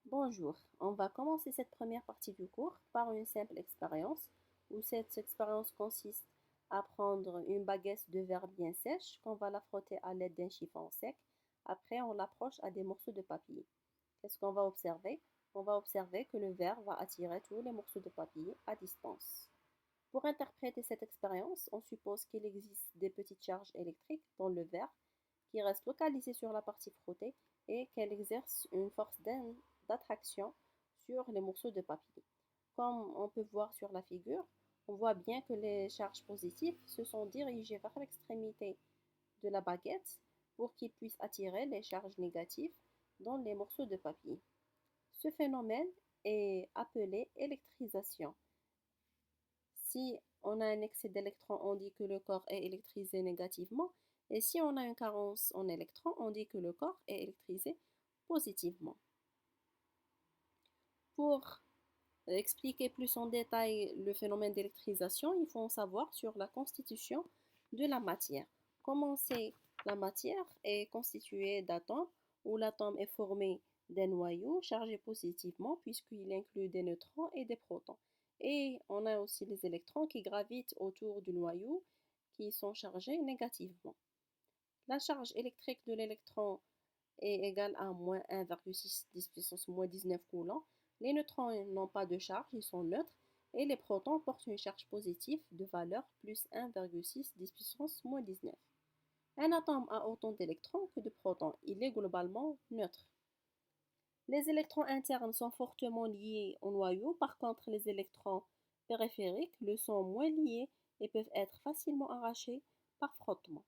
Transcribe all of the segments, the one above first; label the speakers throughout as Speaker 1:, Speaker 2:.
Speaker 1: Bonjour, on va commencer cette première partie du cours par une simple expérience où cette expérience consiste à prendre une baguette de verre bien sèche qu'on va la frotter à l'aide d'un chiffon sec. Après, on l'approche à des morceaux de papier. Qu'est-ce qu'on va observer? On va observer que le verre va attirer tous les morceaux de papier à distance. Pour interpréter cette expérience, on suppose qu'il existe des petites charges électriques dans le verre qui restent localisées sur la partie frottée et qu'elles exercent une force d'attraction sur les morceaux de papier. Comme on peut voir sur la figure, on voit bien que les charges positives se sont dirigées vers l'extrémité de la baguette pour qu'ils puissent attirer les charges négatives dans les morceaux de papier. Ce phénomène est appelé électrisation. Si on a un excès d'électrons, on dit que le corps est électrisé négativement. Et si on a une carence en électrons, on dit que le corps est électrisé positivement. Pour expliquer plus en détail le phénomène d'électrisation, il faut en savoir sur la constitution de la matière. Comme on sait, la matière est constituée d'atomes où l'atome est formé d'un noyau chargé positivement puisqu'il inclut des neutrons et des protons. Et on a aussi les électrons qui gravitent autour du noyau qui sont chargés négativement. La charge électrique de l'électron est égale à moins 1,6 10 puissance moins 19 coulombs. Les neutrons n'ont pas de charge, ils sont neutres, et les protons portent une charge positive de valeur plus 1,6 10 puissance moins 19. Un atome a autant d'électrons que de protons, il est globalement neutre. Les électrons internes sont fortement liés au noyau, par contre les électrons périphériques le sont moins liés et peuvent être facilement arrachés par frottement.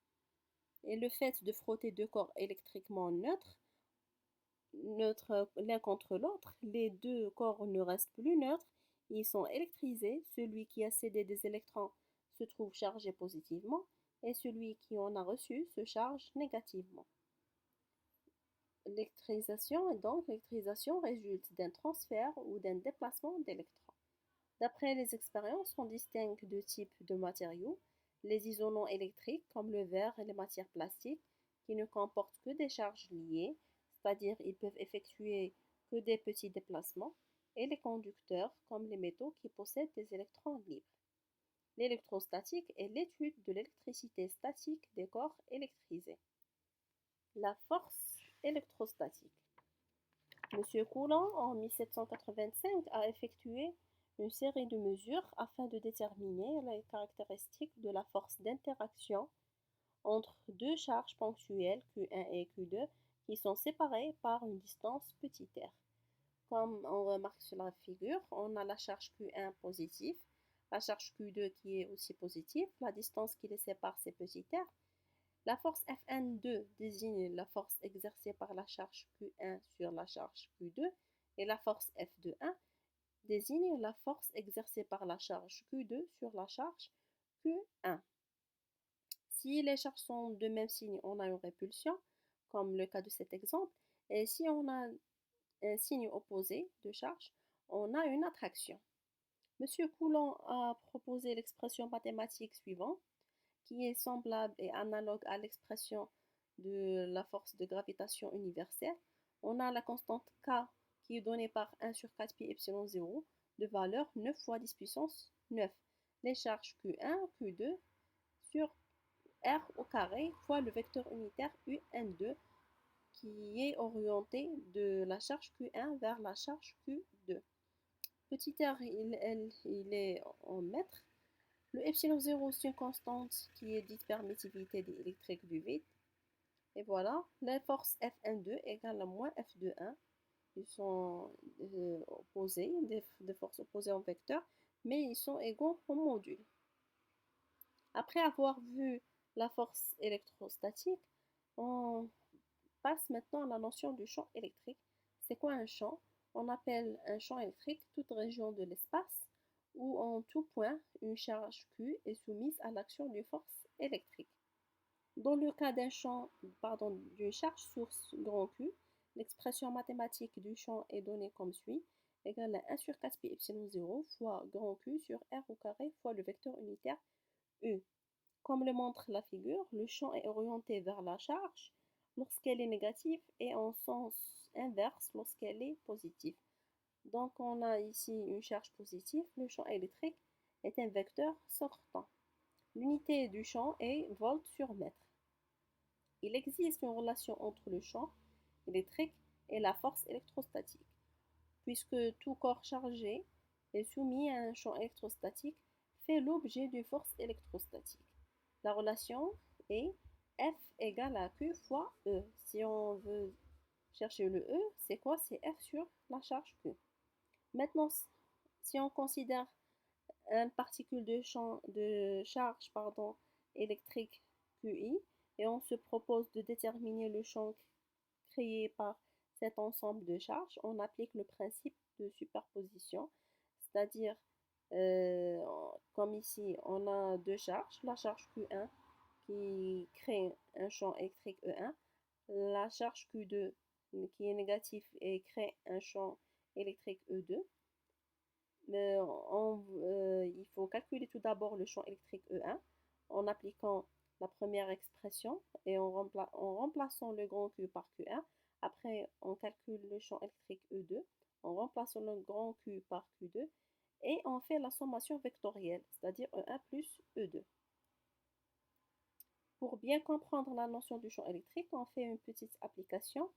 Speaker 1: Et le fait de frotter deux corps électriquement neutres l'un contre l'autre, les deux corps ne restent plus neutres, ils sont électrisés. Celui qui a cédé des électrons se trouve chargé positivement et celui qui en a reçu se charge négativement. L'électrisation résulte d'un transfert ou d'un déplacement d'électrons. D'après les expériences, on distingue deux types de matériaux, les isolants électriques comme le verre et les matières plastiques qui ne comportent que des charges liées, c'est-à-dire ils peuvent effectuer que des petits déplacements, et les conducteurs comme les métaux qui possèdent des électrons libres. L'électrostatique est l'étude de l'électricité statique des corps électrisés. La force électrostatique. Monsieur Coulomb, en 1785, a effectué une série de mesures afin de déterminer les caractéristiques de la force d'interaction entre deux charges ponctuelles Q1 et Q2 qui sont séparées par une distance petit r. Comme on remarque sur la figure, on a la charge Q1 positive, la charge Q2 qui est aussi positive, la distance qui les sépare c'est petit r. La force Fn2 désigne la force exercée par la charge Q1 sur la charge Q2 et la force F de 1 désigne la force exercée par la charge Q2 sur la charge Q1. Si les charges sont de même signe, on a une répulsion, comme le cas de cet exemple, et si on a un signe opposé de charge, on a une attraction. Monsieur Coulomb a proposé l'expression mathématique suivante, qui est semblable et analogue à l'expression de la force de gravitation universelle. On a la constante K qui est donnée par 1 sur 4 pi epsilon 0 de valeur 9 fois 10 puissance 9. Les charges Q1, Q2 sur R au carré fois le vecteur unitaire UN2 qui est orienté de la charge Q1 vers la charge Q2. Petit r, il est en mètres. Le epsilon 0, c'est une constante qui est dite permittivité électrique du vide. Et voilà, la force Fn2 égale à moins F de 1. Ils sont opposés, des forces opposées en vecteur, mais ils sont égaux en module. Après avoir vu la force électrostatique, on passe maintenant à la notion du champ électrique. C'est quoi un champ? On appelle un champ électrique toute région de l'espace où en tout point une charge Q est soumise à l'action d'une force électrique. Dans le cas d'une charge source grand Q, l'expression mathématique du champ est donnée comme suit, égale à 1 sur 4 pi epsilon 0 fois grand Q sur R au carré fois le vecteur unitaire U. Comme le montre la figure, le champ est orienté vers la charge lorsqu'elle est négative et en sens inverse lorsqu'elle est positive. Donc on a ici une charge positive, le champ électrique est un vecteur sortant. L'unité du champ est volt sur mètre. Il existe une relation entre le champ électrique et la force électrostatique, puisque tout corps chargé est soumis à un champ électrostatique fait l'objet d'une force électrostatique. La relation est F égale à Q fois E. Si on veut chercher le E, c'est quoi? C'est F sur la charge Q. Maintenant, si on considère une particule de charge électrique QI et on se propose de déterminer le champ créé par cet ensemble de charges, on applique le principe de superposition, c'est-à-dire euh, comme ici on a deux charges, la charge Q1 qui crée un champ électrique E1, la charge Q2 qui est négative et crée un champ électrique E2. Il faut calculer tout d'abord le champ électrique E1 en appliquant la première expression et en remplaçant le grand Q par Q1. Après, on calcule le champ électrique E2 en remplaçant le grand Q par Q2 et on fait la sommation vectorielle, c'est-à-dire E1 plus E2. Pour bien comprendre la notion du champ électrique, on fait une petite application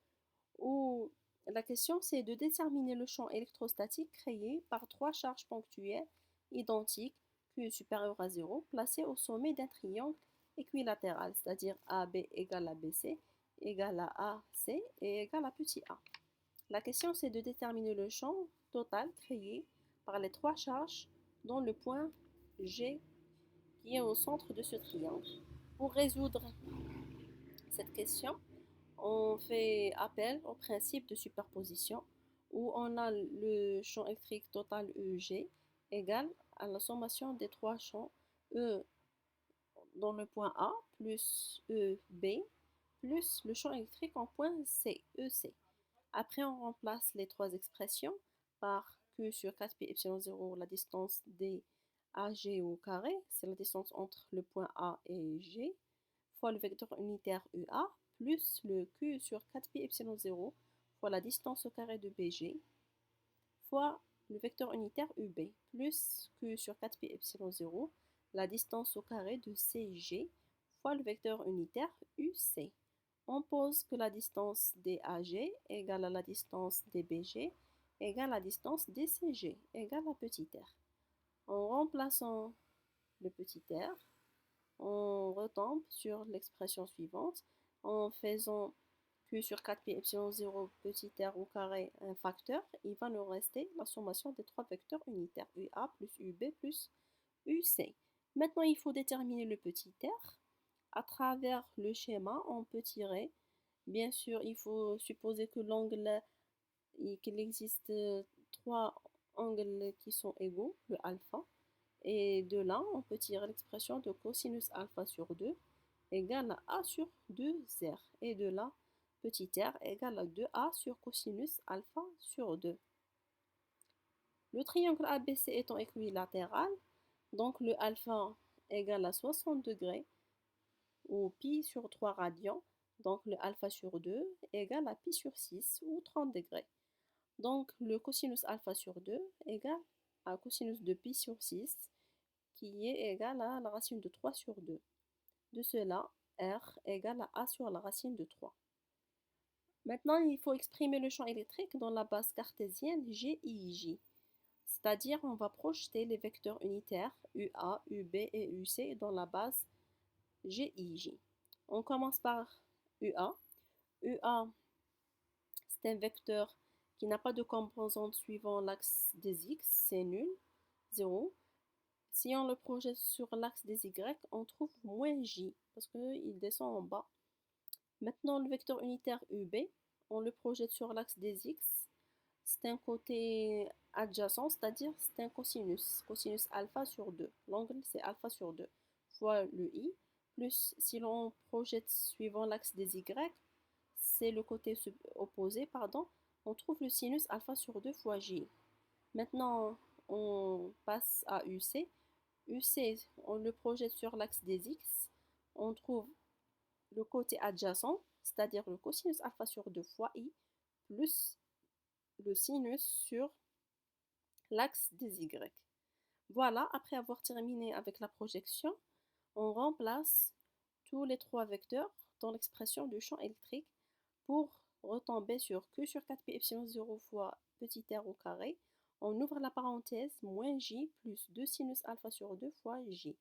Speaker 1: où la question c'est de déterminer le champ électrostatique créé par trois charges ponctuelles identiques Q supérieur à 0 placées au sommet d'un triangle équilatéral, c'est-à-dire AB égale à BC égale à AC et égale à petit a. La question c'est de déterminer le champ total créé par les trois charges dans le point G qui est au centre de ce triangle. Pour résoudre cette question, on fait appel au principe de superposition où on a le champ électrique total EG égal à la sommation des trois champs E dans le point A plus EB plus le champ électrique en point C, EC. Après, on remplace les trois expressions par Q sur 4pi epsilon 0, la distance des AG au carré, c'est la distance entre le point A et G, fois le vecteur unitaire UA, plus le Q sur 4pi epsilon 0, fois la distance au carré de BG, fois le vecteur unitaire UB, plus Q sur 4pi epsilon 0, la distance au carré de CG, fois le vecteur unitaire UC. On pose que la distance DAG égale à la distance DBG égale à la distance DCG égale à petit r. En remplaçant le petit r, on retombe sur l'expression suivante en faisant Q sur 4pi epsilon 0 petit r au carré un facteur, il va nous rester la sommation des trois vecteurs unitaires UA plus UB plus UC. Maintenant, il faut déterminer le petit r. À travers le schéma, on peut tirer. Bien sûr, il faut supposer que qu'il existe trois angles qui sont égaux, le alpha. Et de là, on peut tirer l'expression de cosinus alpha sur 2 égale à A sur 2R. Et de là, petit r égale à 2A sur cosinus alpha sur 2. Le triangle ABC étant équilatéral, donc le alpha égale à 60 degrés ou pi sur 3 radians, donc le alpha sur 2 égale à pi sur 6 ou 30 degrés. Donc le cosinus alpha sur 2 égale à cosinus de pi sur 6 qui est égal à la racine de 3 sur 2. De cela, R égale à A sur la racine de 3. Maintenant, il faut exprimer le champ électrique dans la base cartésienne GIJ. C'est-à-dire, on va projeter les vecteurs unitaires UA, UB et UC dans la base GIJ. On commence par UA. UA, c'est un vecteur qui n'a pas de composante suivant l'axe des X, c'est nul, 0. Si on le projette sur l'axe des Y, on trouve moins J, parce qu'il descend en bas. Maintenant, le vecteur unitaire UB, on le projette sur l'axe des X. C'est un côté adjacent, c'est-à-dire c'est un cosinus. Cosinus alpha sur 2. L'angle, c'est alpha sur 2 fois le I. Plus, si l'on projette suivant l'axe des Y, c'est le côté opposé, pardon, on trouve le sinus alpha sur 2 fois J. Maintenant, on passe à UC. UC, on le projette sur l'axe des X. On trouve le côté adjacent, c'est-à-dire le cosinus alpha sur 2 fois I, plus le sinus sur l'axe des Y. Voilà, après avoir terminé avec la projection, on remplace tous les trois vecteurs dans l'expression du champ électrique pour retomber sur Q sur 4 pi epsilon 0 fois petit r au carré. On ouvre la parenthèse, moins J plus 2 sinus alpha sur 2 fois J.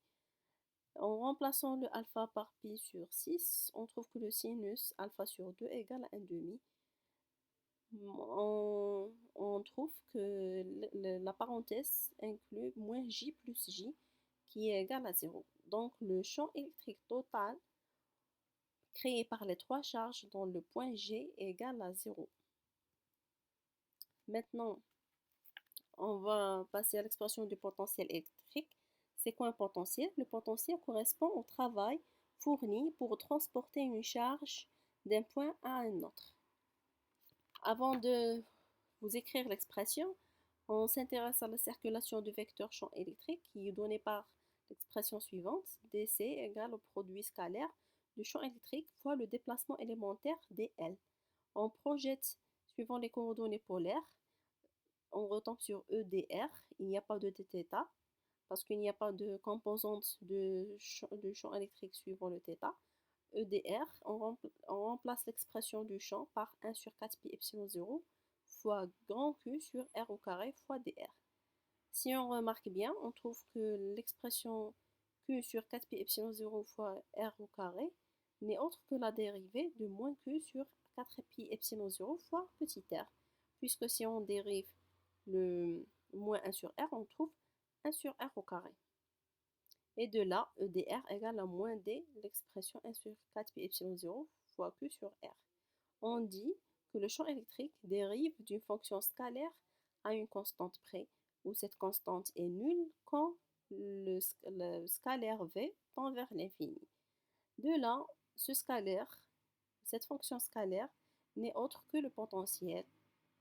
Speaker 1: En remplaçant le alpha par pi sur 6, on trouve que le sinus alpha sur 2 égale à 1,5. On trouve que la parenthèse inclut moins J plus J qui est égal à 0. Donc le champ électrique total créé par les trois charges dans le point G est égal à 0. Maintenant, on va passer à l'expression du potentiel électrique. C'est quoi un potentiel? Le potentiel correspond au travail fourni pour transporter une charge d'un point à un autre. Avant de vous écrire l'expression, on s'intéresse à la circulation du vecteur champ électrique qui est donnée par l'expression suivante, dc égale au produit scalaire du champ électrique fois le déplacement élémentaire dl. On projette suivant les coordonnées polaires, on retombe sur EDR, il n'y a pas de dθ parce qu'il n'y a pas de composante de champ électrique suivant le θ. EDR, on remplace l'expression du champ par 1 sur 4 pi epsilon 0 fois grand Q sur R au carré fois dr. Si on remarque bien, on trouve que l'expression Q sur 4 pi epsilon 0 fois R au carré n'est autre que la dérivée de moins Q sur 4 pi epsilon 0 fois petit r. Puisque si on dérive le moins 1 sur R, on trouve 1 sur R au carré. Et de là, EDR égale à moins D, l'expression 1 sur 4 pi epsilon 0 fois Q sur R. On dit que le champ électrique dérive d'une fonction scalaire à une constante près, où cette constante est nulle quand le scalaire V tend vers l'infini. De là, ce scalaire, cette fonction scalaire, n'est autre que le potentiel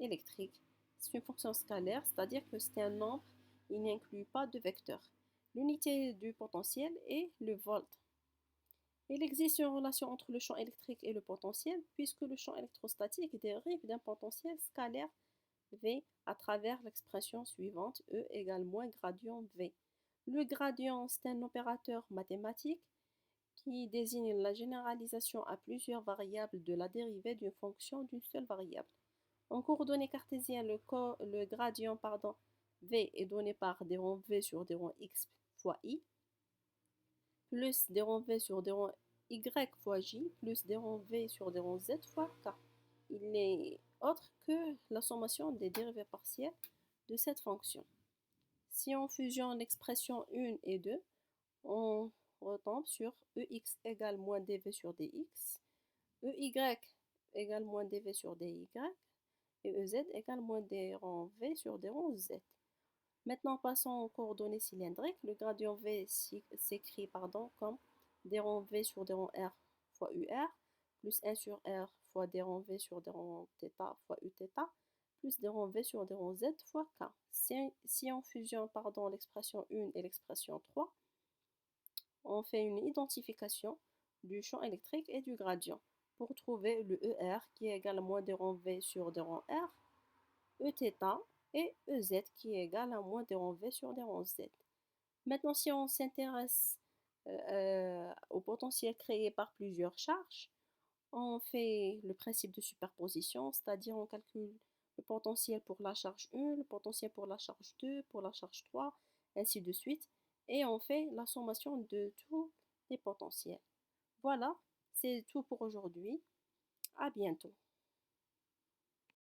Speaker 1: électrique. C'est une fonction scalaire, c'est-à-dire que c'est un nombre, il n'inclut pas de vecteur. L'unité du potentiel est le volt. Il existe une relation entre le champ électrique et le potentiel, puisque le champ électrostatique dérive d'un potentiel scalaire V à travers l'expression suivante, E égale moins gradient V. Le gradient, c'est un opérateur mathématique qui désigne la généralisation à plusieurs variables de la dérivée d'une fonction d'une seule variable. En coordonnées cartésiennes, le gradient V est donné par d rond V sur d rond x fois i, plus d rond V sur d rond y fois j, plus d rond V sur d rond z fois k. Il n'est autre que la sommation des dérivées partielles de cette fonction. Si on fusionne l'expression 1 et 2, on retombe sur EX égale moins dV sur DX, EY égale moins dV sur DY, et EZ égale moins d rond V sur d rond Z. Maintenant, passons aux coordonnées cylindriques. Le gradient V s'écrit comme d rond V sur d rond R fois UR, plus 1 sur R fois d rond V sur d rond θ fois Uθ, plus d rond V sur d rond Z fois K. Si on fusionne l'expression 1 et l'expression 3, on fait une identification du champ électrique et du gradient pour trouver le ER qui est égal à moins d rond V sur d rond R, Eθ et EZ qui est égal à moins d rond V sur d rond Z. Maintenant, si on s'intéresse au potentiel créé par plusieurs charges, on fait le principe de superposition, c'est-à-dire on calcule le potentiel pour la charge 1, le potentiel pour la charge 2, pour la charge 3, ainsi de suite, et on fait la sommation de tous les potentiels. Voilà, c'est tout pour aujourd'hui. À bientôt.